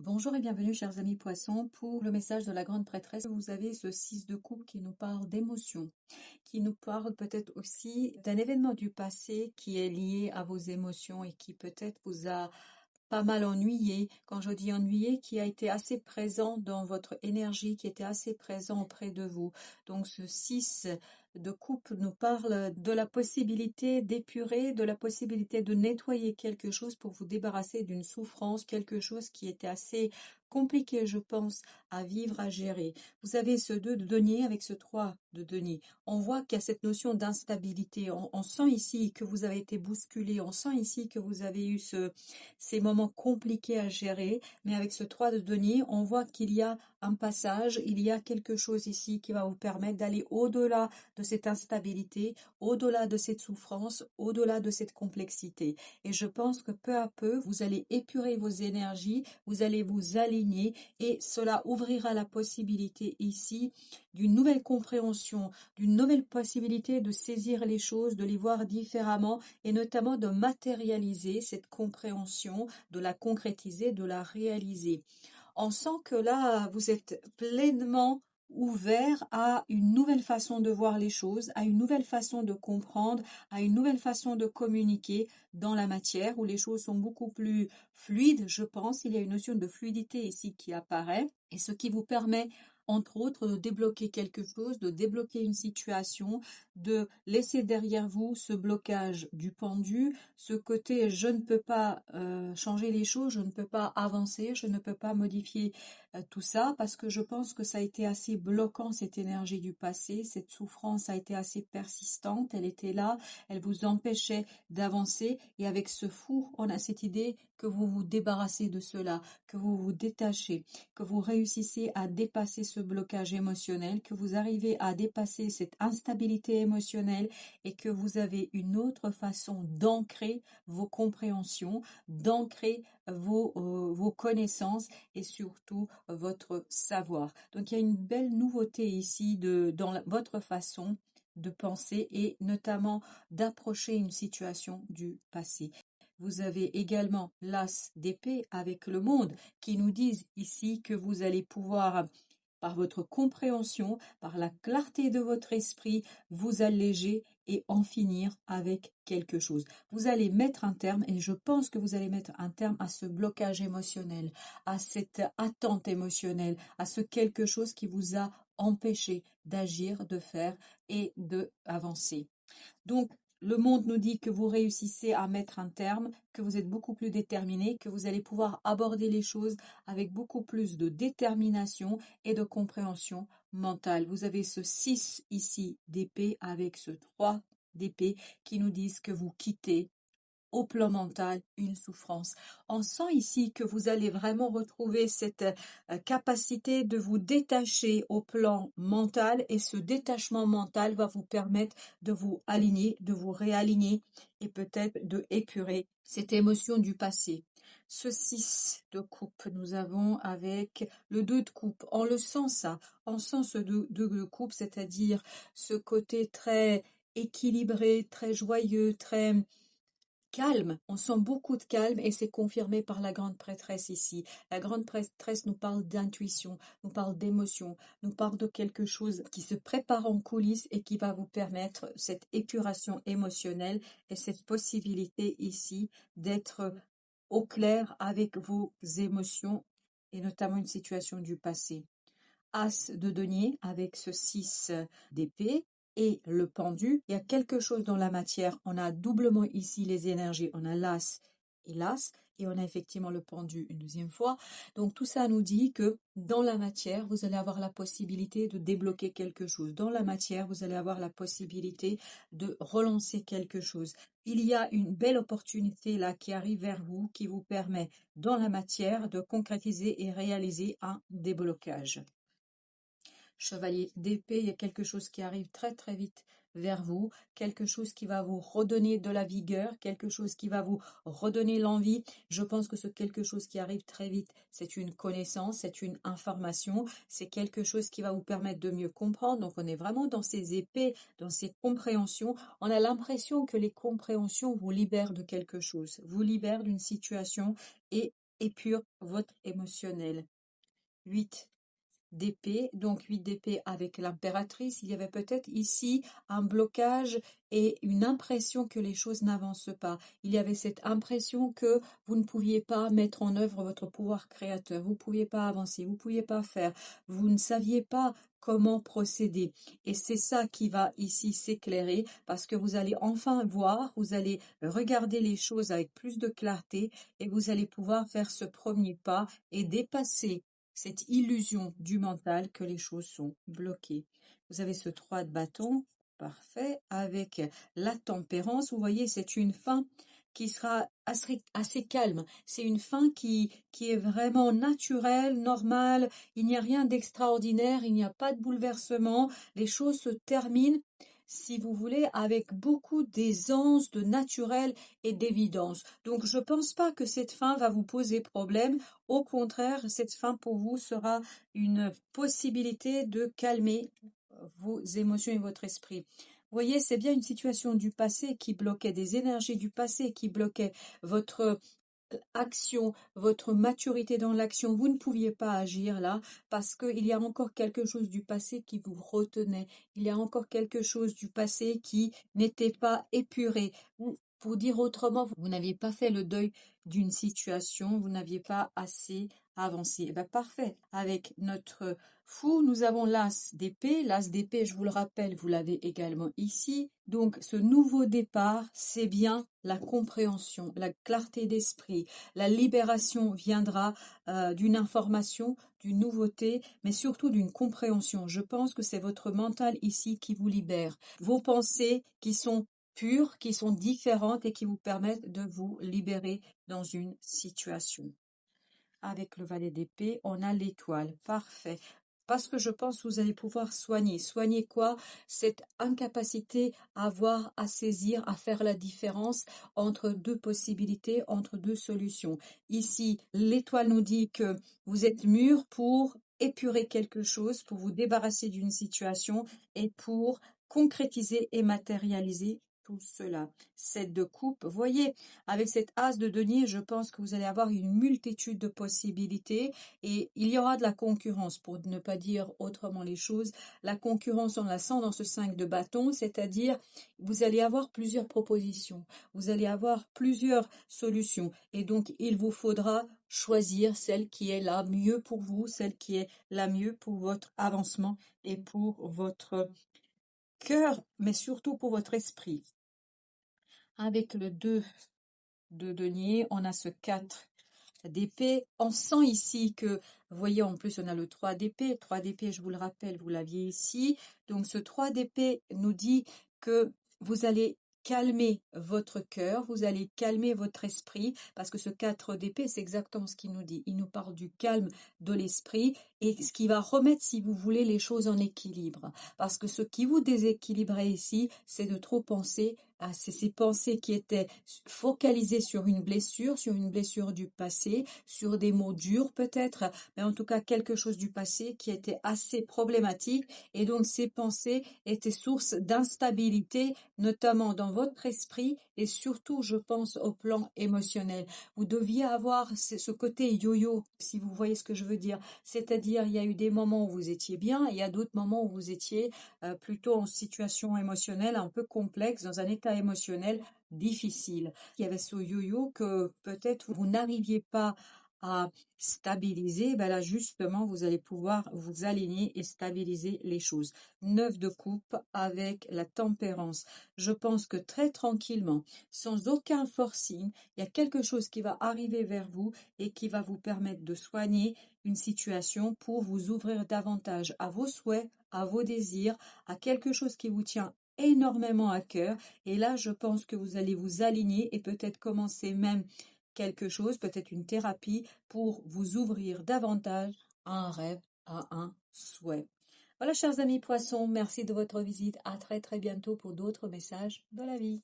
Bonjour et bienvenue chers amis poissons pour le message de la grande prêtresse. Vous avez ce 6 de coupe qui nous parle d'émotions, qui nous parle peut-être aussi d'un événement du passé qui est lié à vos émotions et qui peut-être vous a pas mal ennuyé. Quand je dis ennuyé, qui a été assez présent dans votre énergie, qui était assez présent auprès de vous. Donc ce 6 de coupe nous parle de la possibilité d'épurer, de la possibilité de nettoyer quelque chose pour vous débarrasser d'une souffrance, quelque chose qui était assez compliqué, je pense, à vivre, à gérer. Vous avez ce 2 de denier avec ce 3 de denier. On voit qu'il y a cette notion d'instabilité. On sent ici que vous avez été bousculé. On sent ici que vous avez eu ces moments compliqués à gérer. Mais avec ce 3 de denier, on voit qu'il y a un passage, il y a quelque chose ici qui va vous permettre d'aller au-delà de cette instabilité, au-delà de cette souffrance, au-delà de cette complexité. Et je pense que peu à peu, vous allez épurer vos énergies, vous allez vous aligner et cela ouvrira la possibilité ici d'une nouvelle compréhension, d'une nouvelle possibilité de saisir les choses, de les voir différemment et notamment de matérialiser cette compréhension, de la concrétiser, de la réaliser. On sent que là, vous êtes pleinement ouvert à une nouvelle façon de voir les choses, à une nouvelle façon de comprendre, à une nouvelle façon de communiquer dans la matière où les choses sont beaucoup plus fluides, je pense. Il y a une notion de fluidité ici qui apparaît et ce qui vous permet entre autres, de débloquer quelque chose, de débloquer une situation, de laisser derrière vous ce blocage du pendu, ce côté je ne peux pas changer les choses, je ne peux pas avancer, je ne peux pas modifier tout ça parce que je pense que ça a été assez bloquant cette énergie du passé, cette souffrance a été assez persistante, elle était là, elle vous empêchait d'avancer et avec ce fou, on a cette idée que vous vous débarrassez de cela, que vous vous détachez, que vous réussissez à dépasser ce blocage émotionnel, que vous arrivez à dépasser cette instabilité émotionnelle et que vous avez une autre façon d'ancrer vos compréhensions, d'ancrer vos connaissances et surtout votre savoir. Donc il y a une belle nouveauté ici dans votre façon de penser et notamment d'approcher une situation du passé. Vous avez également l'as d'épée avec le monde qui nous disent ici que vous allez pouvoir, par votre compréhension, par la clarté de votre esprit, vous alléger et en finir avec quelque chose. Vous allez mettre un terme, et je pense que vous allez mettre un terme à ce blocage émotionnel, à cette attente émotionnelle, à ce quelque chose qui vous a empêché d'agir, de faire et d'avancer. Donc, le monde nous dit que vous réussissez à mettre un terme, que vous êtes beaucoup plus déterminé, que vous allez pouvoir aborder les choses avec beaucoup plus de détermination et de compréhension mentale. Vous avez ce 6 ici d'épée avec ce 3 d'épée qui nous disent que vous quittez au plan mental une souffrance. On sent ici que vous allez vraiment retrouver cette capacité de vous détacher au plan mental et ce détachement mental va vous permettre de vous aligner, de vous réaligner et peut-être de épurer cette émotion du passé. Ce 6 de coupe, nous avons avec le 2 de coupe. On le sent ça, on sent ce 2 de coupe, c'est-à-dire ce côté très équilibré, très joyeux, très calme, on sent beaucoup de calme et c'est confirmé par la grande prêtresse ici. La grande prêtresse nous parle d'intuition, nous parle d'émotion, nous parle de quelque chose qui se prépare en coulisses et qui va vous permettre cette épuration émotionnelle et cette possibilité ici d'être au clair avec vos émotions et notamment une situation du passé. As de denier avec ce 6 d'épée et le pendu. Il y a quelque chose dans la matière. On a doublement ici les énergies. On a l'as et l'as et on a effectivement le pendu une deuxième fois. Donc tout ça nous dit que dans la matière, vous allez avoir la possibilité de débloquer quelque chose. Dans la matière, vous allez avoir la possibilité de relancer quelque chose. Il y a une belle opportunité là qui arrive vers vous qui vous permet dans la matière de concrétiser et réaliser un déblocage. Chevalier d'épée, il y a quelque chose qui arrive très très vite vers vous, quelque chose qui va vous redonner de la vigueur, quelque chose qui va vous redonner l'envie. Je pense que ce quelque chose qui arrive très vite, c'est une connaissance, c'est une information, c'est quelque chose qui va vous permettre de mieux comprendre. Donc on est vraiment dans ces épées, dans ces compréhensions. On a l'impression que les compréhensions vous libèrent de quelque chose, vous libèrent d'une situation et épure votre émotionnel. 8 d'épée, donc 8 d'épée avec l'impératrice, il y avait peut-être ici un blocage et une impression que les choses n'avancent pas. Il y avait cette impression que vous ne pouviez pas mettre en œuvre votre pouvoir créateur, vous ne pouviez pas avancer, vous ne pouviez pas faire, vous ne saviez pas comment procéder. Et c'est ça qui va ici s'éclairer parce que vous allez enfin voir, vous allez regarder les choses avec plus de clarté et vous allez pouvoir faire ce premier pas et dépasser cette illusion du mental que les choses sont bloquées. Vous avez ce 3 de bâton, parfait, avec la tempérance. Vous voyez, c'est une fin qui sera assez calme. C'est une fin qui est vraiment naturelle, normale. Il n'y a rien d'extraordinaire, il n'y a pas de bouleversement. Les choses se terminent, si vous voulez, avec beaucoup d'aisance, de naturel et d'évidence. Donc, je ne pense pas que cette fin va vous poser problème. Au contraire, cette fin pour vous sera une possibilité de calmer vos émotions et votre esprit. Vous voyez, c'est bien une situation du passé qui bloquait, des énergies du passé qui bloquaient votre action, votre maturité dans l'action. Vous ne pouviez pas agir là parce qu'il y a encore quelque chose du passé qui vous retenait. Il y a encore quelque chose du passé qui n'était pas épuré. Pour dire autrement, vous n'aviez pas fait le deuil d'une situation, vous n'aviez pas assez avancé. Eh bien, parfait. Avec notre fou, nous avons l'as d'épée. L'as d'épée, je vous le rappelle, vous l'avez également ici. Donc, ce nouveau départ, c'est bien la compréhension, la clarté d'esprit. La libération viendra d'une information, d'une nouveauté, mais surtout d'une compréhension. Je pense que c'est votre mental ici qui vous libère. Vos pensées qui sont pures, qui sont différentes et qui vous permettent de vous libérer dans une situation. Avec le valet d'épée, on a l'étoile. Parfait. Parce que je pense que vous allez pouvoir soigner. Soigner quoi? Cette incapacité à voir, à saisir, à faire la différence entre deux possibilités, entre deux solutions. Ici, l'étoile nous dit que vous êtes mûr pour épurer quelque chose, pour vous débarrasser d'une situation et pour concrétiser et matérialiser tout cela. 7 de coupe, voyez, avec cette as de denier, je pense que vous allez avoir une multitude de possibilités et il y aura de la concurrence, pour ne pas dire autrement les choses. La concurrence, on la sent dans ce 5 de bâton, c'est-à-dire vous allez avoir plusieurs propositions, vous allez avoir plusieurs solutions et donc il vous faudra choisir celle qui est la mieux pour vous, celle qui est la mieux pour votre avancement et pour votre cœur, mais surtout pour votre esprit. Avec le 2 de denier, on a ce 4 d'épée. On sent ici que, vous voyez, en plus on a le 3 d'épée. 3 d'épée, je vous le rappelle, vous l'aviez ici. Donc ce 3 d'épée nous dit que vous allez calmer votre cœur, vous allez calmer votre esprit, parce que ce 4 d'épée, c'est exactement ce qu'il nous dit. Il nous parle du calme de l'esprit et ce qui va remettre, si vous voulez, les choses en équilibre. Parce que ce qui vous déséquilibrait ici, c'est de trop penser à ces pensées qui étaient focalisées sur une blessure du passé, sur des mots durs peut-être, mais en tout cas quelque chose du passé qui était assez problématique. Et donc ces pensées étaient source d'instabilité, notamment dans votre esprit et surtout, je pense, au plan émotionnel. Vous deviez avoir ce côté yo-yo, si vous voyez ce que je veux dire. C'est-à-dire, il y a eu des moments où vous étiez bien, et il y a d'autres moments où vous étiez plutôt en situation émotionnelle un peu complexe, dans un état émotionnel difficile. Il y avait ce yo-yo que peut-être vous n'arriviez pas à stabiliser. Ben là, justement, vous allez pouvoir vous aligner et stabiliser les choses. 9 de coupe avec la tempérance. Je pense que très tranquillement, sans aucun forcing, il y a quelque chose qui va arriver vers vous et qui va vous permettre de soigner une situation pour vous ouvrir davantage à vos souhaits, à vos désirs, à quelque chose qui vous tient énormément à cœur. Et là, je pense que vous allez vous aligner et peut-être commencer même quelque chose, peut-être une thérapie pour vous ouvrir davantage à un rêve, à un souhait. Voilà, chers amis poissons, merci de votre visite. À très très bientôt pour d'autres messages de la vie.